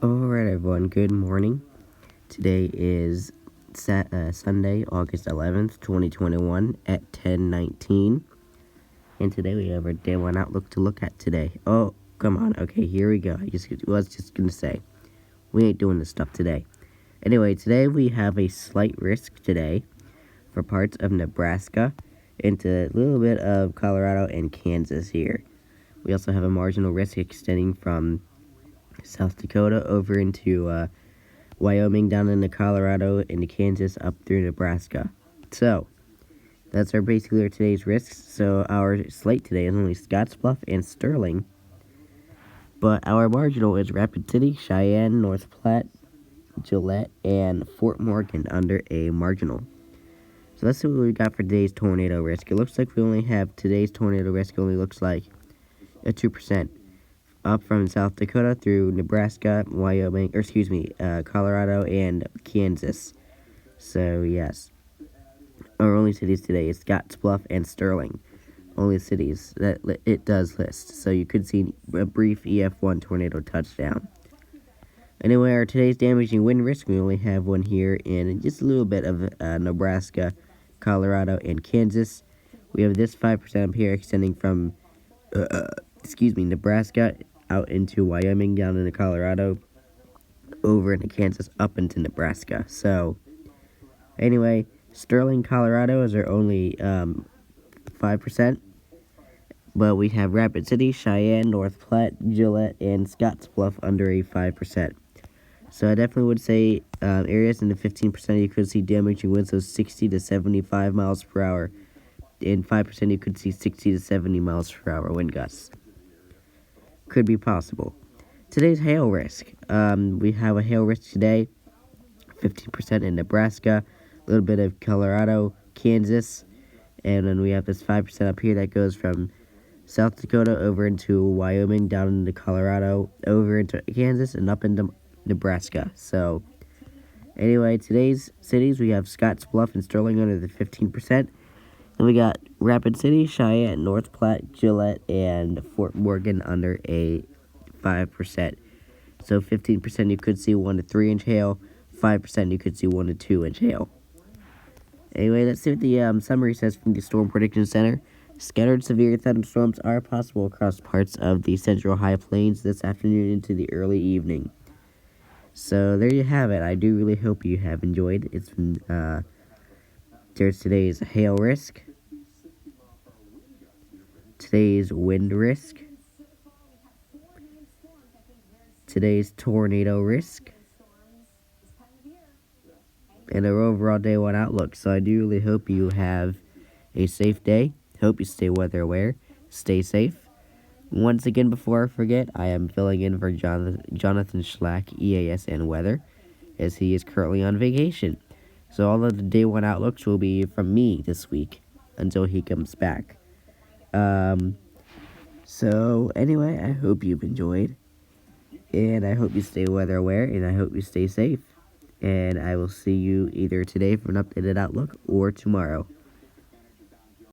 Alright everyone, good morning. Today is Sunday, August 11th, 2021 at 10:19. And today we have our day one outlook to look at today. Oh, come on. Okay, here we go. I was just going to say, we ain't doing this stuff today. Anyway, today we have a slight risk today for parts of Nebraska into a little bit of Colorado and Kansas here. We also have a marginal risk extending from South Dakota over into Wyoming, down into Colorado, into Kansas, up through Nebraska. So, that's basically our today's risks. So, our slate today is only Scottsbluff and Sterling. But our marginal is Rapid City, Cheyenne, North Platte, Gillette, and Fort Morgan under a marginal. So, let's see what we got for today's tornado risk. It looks like we only have today's tornado risk only looks like a 2%. Up from South Dakota through Nebraska, Wyoming, Colorado, and Kansas. So, yes. Our only cities today is Scottsbluff and Sterling. Only cities that it does list. So you could see a brief EF1 tornado touchdown. Anyway, our today's damaging wind risk, we only have one here in just a little bit of Nebraska, Colorado, and Kansas. We have this 5% up here extending from, Nebraska out into Wyoming, down into Colorado, over into Kansas, up into Nebraska. So, anyway, Sterling, Colorado is our only 5%. But we have Rapid City, Cheyenne, North Platte, Gillette, and Scottsbluff under a 5%. So I definitely would say areas in the 15% you could see damaging winds of 60 to 75 miles per hour. In 5% you could see 60 to 70 miles per hour wind gusts. Could be possible. Today's hail risk. We have a hail risk today, 15% in Nebraska, a little bit of Colorado, Kansas, and then we have this 5% up here that goes from South Dakota over into Wyoming, down into Colorado, over into Kansas, and up into Nebraska. So, anyway, today's cities, we have Scottsbluff and Sterling under the 15%. Then we got Rapid City, Cheyenne, North Platte, Gillette, and Fort Morgan under a 5%. So 15% you could see 1 to 3 inch hail, 5% you could see 1 to 2 inch hail. Anyway, let's see what the summary says from the Storm Prediction Center. Scattered severe thunderstorms are possible across parts of the central high plains this afternoon into the early evening. So there you have it. I do really hope you have enjoyed. It's been, there's today's hail risk, today's wind risk, today's tornado risk, and our overall day one outlook. So I do really hope you have a safe day. Hope you stay weather aware. Stay safe. Once again, before I forget, I am filling in for Jonathan Schlack, EAS and weather, as he is currently on vacation. So all of the day one outlooks will be from me this week until he comes back. So anyway, I hope you've enjoyed, and I hope you stay weather aware, and I hope you stay safe. And I will see you either today for an updated outlook or tomorrow.